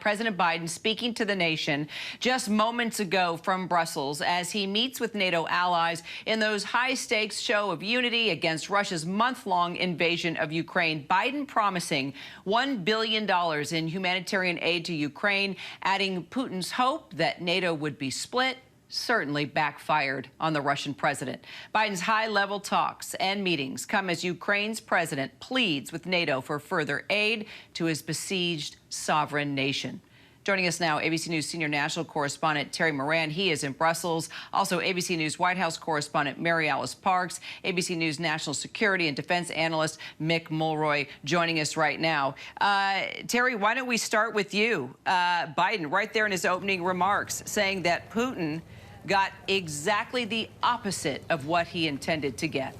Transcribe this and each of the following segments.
President Biden speaking to the nation just moments ago from Brussels as he meets with NATO allies in those high-stakes show of unity against Russia's month-long invasion of Ukraine. Biden promising $1 billion in humanitarian aid to Ukraine, adding Putin's hope that NATO would be split certainly backfired on the Russian president. Biden's high-level talks and meetings come as Ukraine's president pleads with NATO for further aid to his besieged sovereign nation. Joining us now, ABC News senior national correspondent Terry Moran. He is in Brussels. Also, ABC News White House correspondent Mary Alice Parks, ABC News national security and defense analyst Mick Mulroy joining us right now. Terry, why don't we start with you? Biden, right there in his opening remarks, saying that Putin got exactly the opposite of what he intended to get.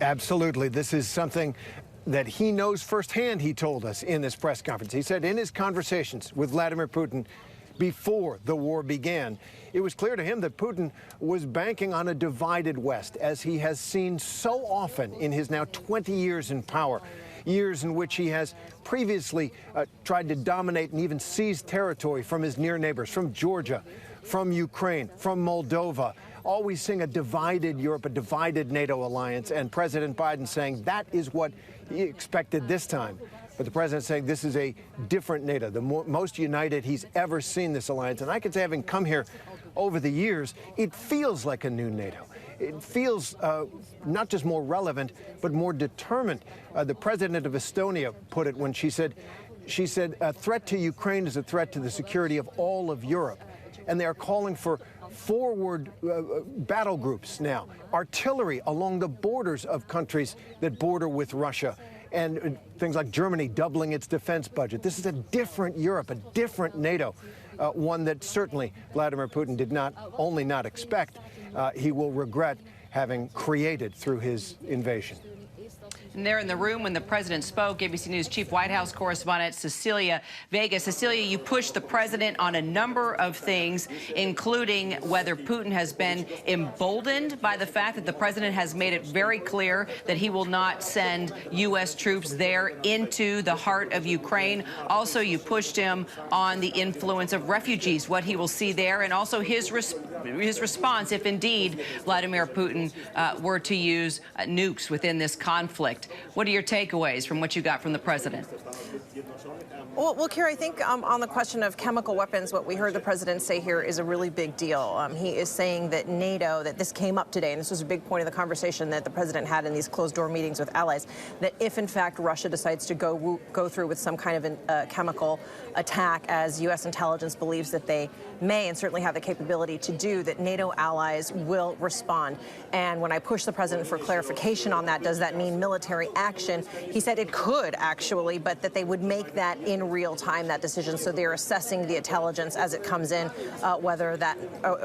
Absolutely. This is something that he knows firsthand, he told us in this press conference. He said in his conversations with Vladimir Putin before the war began, it was clear to him that Putin was banking on a divided West, as he has seen so often in his now 20 years in power, years in which he has previously tried to dominate and even seize territory from his near neighbors, from Georgia, from Ukraine, from Moldova, always seeing a divided Europe, a divided NATO alliance, and President Biden saying that is what he expected this time. But the president saying this is a different NATO, the most united he's ever seen this alliance. And I can say, having come here over the years, it feels like a new NATO. It feels not just more relevant, but more determined. The president of Estonia put it when she said, a threat to Ukraine is a threat to the security of all of Europe. And they are calling for forward battle groups now, artillery along the borders of countries that border with Russia, and things like Germany doubling its defense budget. This is a different Europe, a different NATO, one that certainly Vladimir Putin did not only not expect, he will regret having created through his invasion. And there in the room when the president spoke, ABC News chief White House correspondent Cecilia Vega. Cecilia, you pushed the president on a number of things, including whether Putin has been emboldened by the fact that the president has made it very clear that he will not send U.S. troops there into the heart of Ukraine. Also, you pushed him on the influence of refugees, what he will see there, and also his response if indeed Vladimir Putin were to use nukes within this conflict. What are your takeaways from what you got from the president? Well, Kira, I think on the question of chemical weapons, what we heard the president say here is a really big deal. He is saying that NATO, that this came up today, and this was a big point of the conversation that the president had in these closed-door meetings with allies, that if, in fact, Russia decides to go through with some kind of a chemical attack, as U.S. intelligence believes that they may and certainly have the capability to do, that NATO allies will respond. And when I pushed the president for clarification on that, does that mean military action? He said it could, actually, but that they would make that in real time, that decision. So they're assessing the intelligence as it comes in, whether that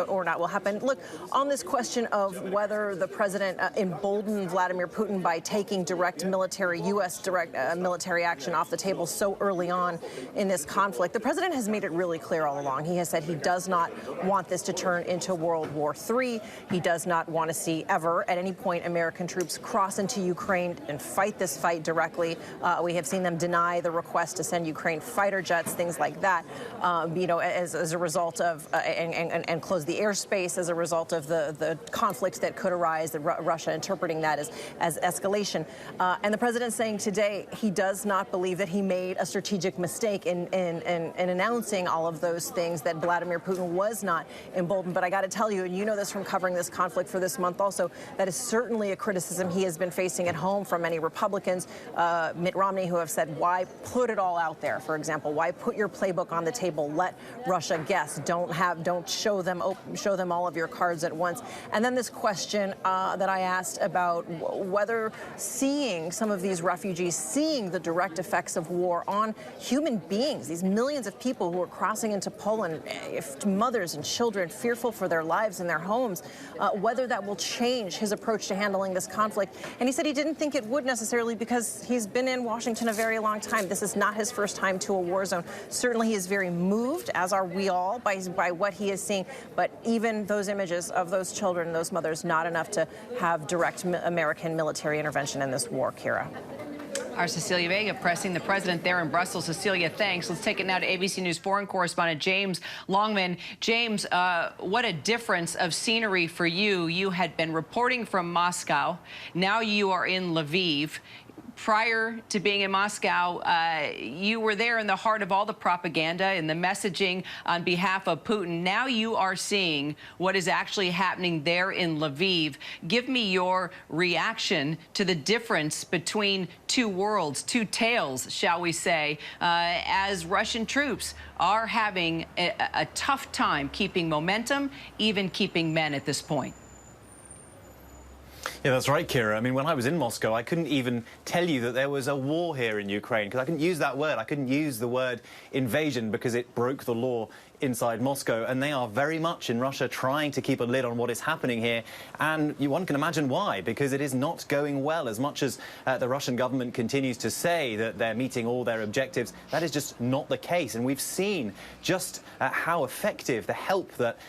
or not will happen. Look, on this question of whether the president emboldened Vladimir Putin by taking direct military, U.S. direct military action off the table so early on in this conflict, the president has made it really clear all along. He has said he does not want this to turn into World War III. He does not want to see ever at any point American troops cross into Ukraine and fight this fight directly. We have seen them deny the request to send Ukraine fighter jets, things like that, as a result of and close the airspace as a result of the conflicts that could arise, Russia interpreting that as escalation. And the president saying today he does not believe that he made a strategic mistake in announcing all of those things, that Vladimir Putin was not emboldened. But I got to tell you, and you know this from covering this conflict for this month also, that is certainly a criticism he has been facing at home from many Republicans, Mitt Romney, who have said, why put it all out there? For example, why put your playbook on the table? Let Russia guess. Don't show them all of your cards at once. And then this question that I asked about whether seeing some of these refugees, seeing the direct effects of war on human beings, these millions of people who are crossing into Poland, mothers and children fearful for their lives and their homes, whether that will change his approach to handling this conflict. And he said he didn't think it would necessarily, because he's been in Washington a very long time. This is not his first time to a war zone. Certainly he is very moved, as are we all, by what he is seeing. But even those images of those children, those mothers, not enough to have direct American military intervention in this war, Kira. Our Cecilia Vega pressing the president there in Brussels. Cecilia, thanks. Let's take it now to ABC News foreign correspondent James Longman. James, what a difference of scenery for you. You had been reporting from Moscow. Now you are in Lviv. Prior to being in Moscow, you were there in the heart of all the propaganda and the messaging on behalf of Putin. Now you are seeing what is actually happening there in Lviv. Give me your reaction to the difference between two worlds, two tales, shall we say, as Russian troops are having a tough time keeping momentum, even keeping men at this point. Yeah, that's right, Kira. I mean, when I was in Moscow, I couldn't even tell you that there was a war here in Ukraine, because I couldn't use that word. I couldn't use the word invasion because it broke the law inside Moscow, and they are very much in Russia trying to keep a lid on what is happening here, and one can imagine why, because it is not going well. As much as the Russian government continues to say that they're meeting all their objectives, that is just not the case, and we've seen just how effective the help that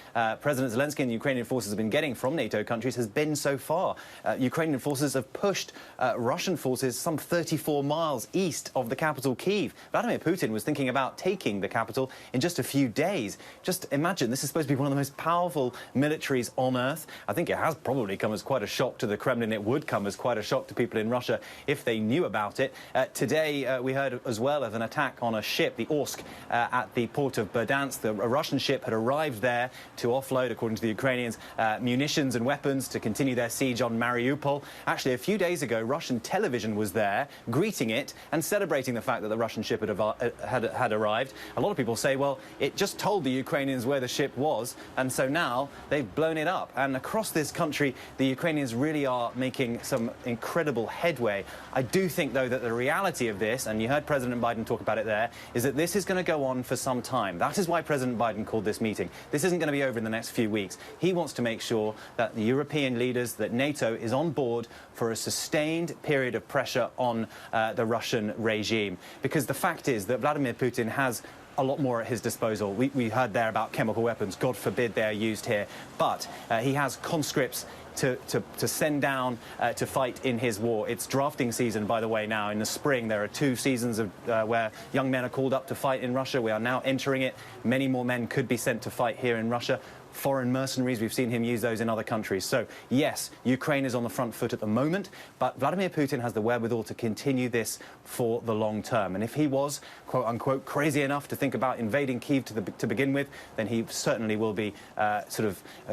President Zelensky and the Ukrainian forces have been getting from NATO countries has been so far. Ukrainian forces have pushed Russian forces some 34 miles east of the capital, Kyiv. Vladimir Putin was thinking about taking the capital in just a few days. Just imagine, this is supposed to be one of the most powerful militaries on earth. I think it has probably come as quite a shock to the Kremlin. It would come as quite a shock to people in Russia if they knew about it. Today, we heard as well of an attack on a ship, the Orsk, at the port of Berdansk. A Russian ship had arrived there to offload, according to the Ukrainians, munitions and weapons to continue their siege on Mariupol. Actually, a few days ago, Russian television was there, greeting it and celebrating the fact that the Russian ship had arrived. A lot of people say, well, it just told the Ukrainians where the ship was, and so now they've blown it up. And across this country, the Ukrainians really are making some incredible headway. I do think, though, that the reality of this, and you heard President Biden talk about it there, is that this is going to go on for some time. That is why President Biden called this meeting. This isn't going to be over in the next few weeks. He wants to make sure that the European leaders, that NATO is on board for a sustained period of pressure on the Russian regime. Because the fact is that Vladimir Putin has a lot more at his disposal. We heard there about chemical weapons. God forbid they are used here. But he has conscripts to send down to fight in his war. It's drafting season, by the way, now. In the spring, there are 2 seasons of where young men are called up to fight in Russia. We are now entering it. Many more men could be sent to fight here in Russia. Foreign mercenaries, we've seen him use those in other countries. So, yes, Ukraine is on the front foot at the moment, but Vladimir Putin has the wherewithal to continue this for the long term. And if he was, quote-unquote, crazy enough to think about invading Kyiv to begin with, then he certainly will be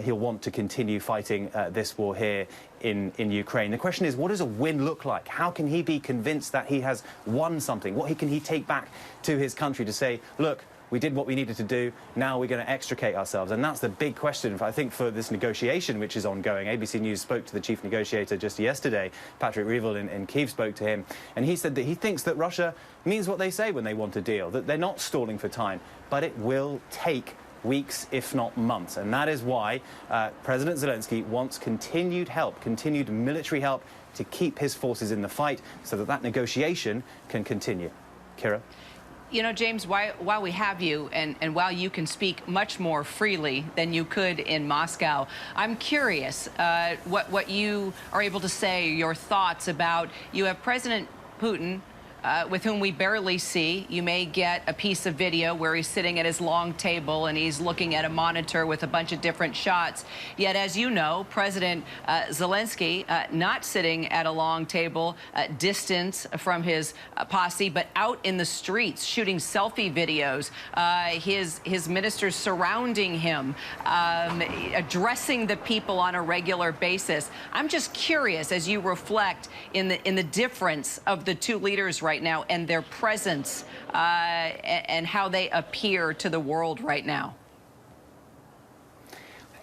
he'll want to continue fighting this war here in Ukraine. The question is, what does a win look like? How can he be convinced that he has won something? What can he take back to his country to say, look, we did what we needed to do, now we're going to extricate ourselves? And that's the big question, I think, for this negotiation which is ongoing. ABC News spoke to the chief negotiator just yesterday. Patrick Revel in Kyiv spoke to him, and he said that he thinks that Russia means what they say when they want a deal, that they're not stalling for time, but it will take weeks, if not months. And that is why President Zelensky wants continued help, continued military help to keep his forces in the fight so that negotiation can continue. Kira? You know, James, while we have you and while you can speak much more freely than you could in Moscow, I'm curious what you are able to say, your thoughts about, you have President Putin, with whom we barely see. You may get a piece of video where he's sitting at his long table and he's looking at a monitor with a bunch of different shots. Yet, as you know, President Zelensky not sitting at a long table, distance from his posse, but out in the streets shooting selfie videos, his ministers surrounding him, addressing the people on a regular basis. I'm just curious, as you reflect in the difference of the two leaders right now and their presence and how they appear to the world right now.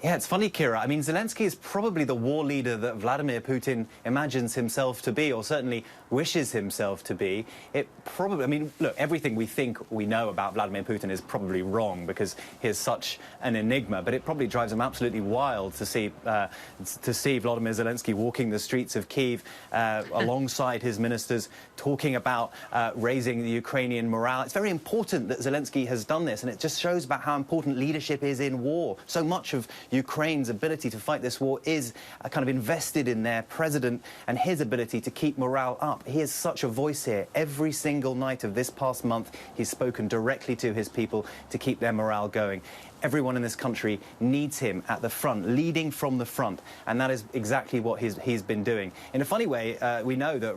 Yeah, it's funny, Kira. I mean, Zelensky is probably the war leader that Vladimir Putin imagines himself to be, or certainly wishes himself to be. It probably, I mean, look, everything we think we know about Vladimir Putin is probably wrong because he is such an enigma, but it probably drives him absolutely wild to see Vladimir Zelensky walking the streets of Kyiv alongside his ministers, talking about raising the Ukrainian morale. It's very important that Zelensky has done this, and it just shows about how important leadership is in war. So much of Ukraine's ability to fight this war is kind of invested in their president and his ability to keep morale up. He is such a voice here. Every single night of this past month, he's spoken directly to his people to keep their morale going. Everyone in this country needs him at the front, leading from the front, and that is exactly what he's been doing. In a funny way, we know that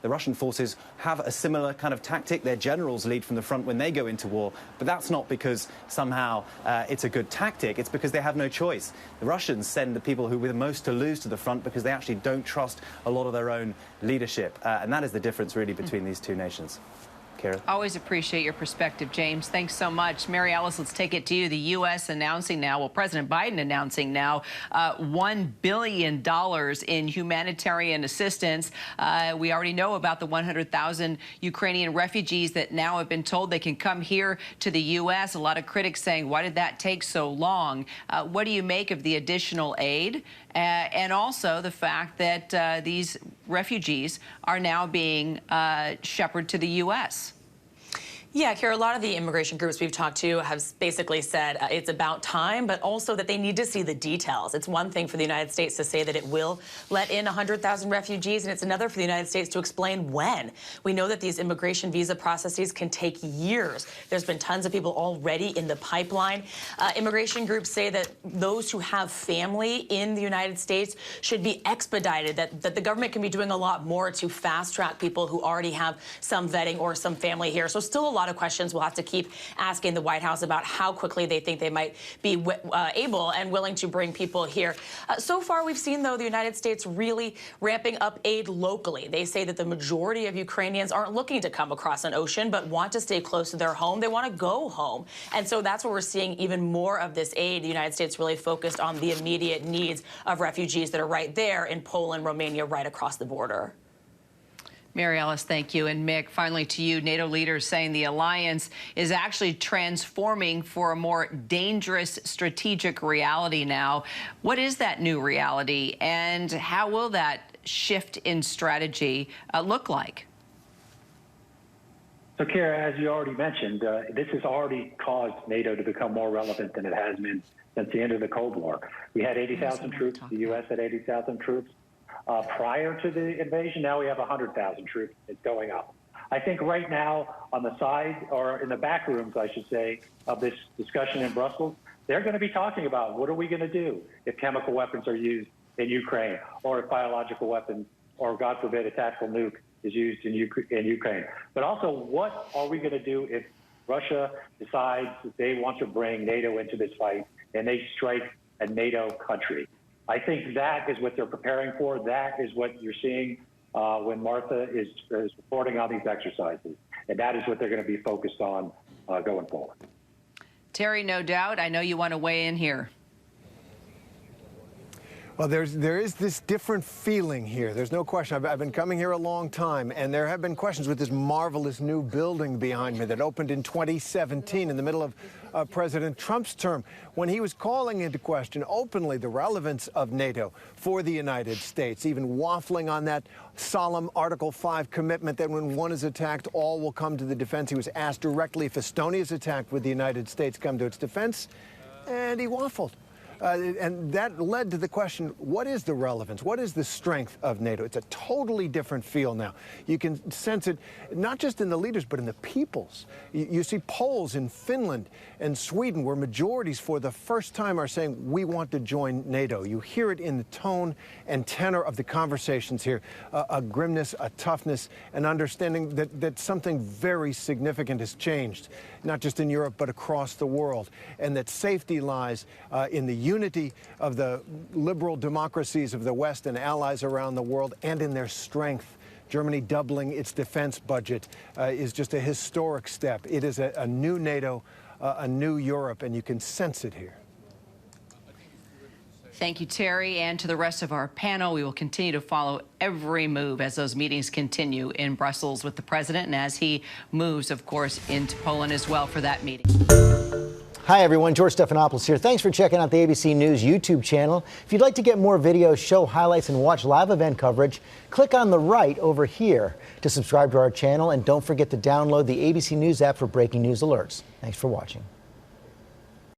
the Russian forces have a similar kind of tactic. Their generals lead from the front when they go into war, but that's not because somehow it's a good tactic. It's because they have no choice. The Russians send the people who with most to lose to the front because they actually don't trust a lot of their own leadership, and that is the difference really between these two nations. Kira. Always appreciate your perspective, James. Thanks so much. Mary Alice, let's take it to you. The U.S. announcing now, well, President Biden announcing now $1 billion in humanitarian assistance. We already know about the 100,000 Ukrainian refugees that now have been told they can come here to the U.S. A lot of critics saying, why did that take so long? What do you make of the additional aid? And also the fact that these refugees are now being shepherded to the U.S. Yeah, Kara, a lot of the immigration groups we've talked to have basically said it's about time, but also that they need to see the details. It's one thing for the United States to say that it will let in 100,000 refugees, and it's another for the United States to explain when. We know that these immigration visa processes can take years. There's been tons of people already in the pipeline. Immigration groups say that those who have family in the United States should be expedited, that the government can be doing a lot more to fast-track people who already have some vetting or some family here. So still a lot of questions we'll have to keep asking the White House about how quickly they think they might be able and willing to bring people here. So far, we've seen, though, the United States really ramping up aid locally. They say that the majority of Ukrainians aren't looking to come across an ocean, but want to stay close to their home. They want to go home. And so that's where we're seeing even more of this aid. The United States really focused on the immediate needs of refugees that are right there in Poland, Romania, right across the border. Mary Alice, thank you. And Mick, finally to you, NATO leaders saying the alliance is actually transforming for a more dangerous strategic reality now. What is that new reality, and how will that shift in strategy look like? So, Kara, as you already mentioned, this has already caused NATO to become more relevant than it has been since the end of the Cold War. We had 80,000 troops. The U.S. had 80,000 troops. Prior to the invasion, now we have 100,000 troops. It's going up. I think right now on the side, or in the back rooms, I should say, of this discussion in Brussels, they're going to be talking about what are we going to do if chemical weapons are used in Ukraine, or if biological weapons, or God forbid, a tactical nuke is used in Ukraine. But also, what are we going to do if Russia decides that they want to bring NATO into this fight and they strike a NATO country? I think that is what they're preparing for. That is what you're seeing when Martha is reporting on these exercises. And that is what they're going to be focused on going forward. Terry, no doubt. I know you want to weigh in here. Well, there is this different feeling here. There's no question. I've been coming here a long time, and there have been questions with this marvelous new building behind me that opened in 2017 in the middle of President Trump's term, when he was calling into question openly the relevance of NATO for the United States, even waffling on that solemn Article 5 commitment that when one is attacked, all will come to the defense. He was asked directly if Estonia is attacked, would the United States come to its defense? And he waffled. And that led to the question, what is the relevance? What is the strength of NATO? It's a totally different feel now. You can sense it not just in the leaders, but in the peoples. You see polls in Finland and Sweden where majorities for the first time are saying, we want to join NATO. You hear it in the tone and tenor of the conversations here, a grimness, a toughness, an understanding that something very significant has changed, not just in Europe, but across the world, and that safety lies in the unity of the liberal democracies of the West and allies around the world, and in their strength. Germany doubling its defense budget is just a historic step. It is a new NATO, a new Europe, and you can sense it here. Thank you, Terry, and to the rest of our panel. We will continue to follow every move as those meetings continue in Brussels with the president, and as he moves, of course, into Poland as well for that meeting. Hi, everyone. George Stephanopoulos here. Thanks for checking out the ABC News YouTube channel. If you'd like to get more videos, show highlights, and watch live event coverage, click on the right over here to subscribe to our channel. And don't forget to download the ABC News app for breaking news alerts. Thanks for watching.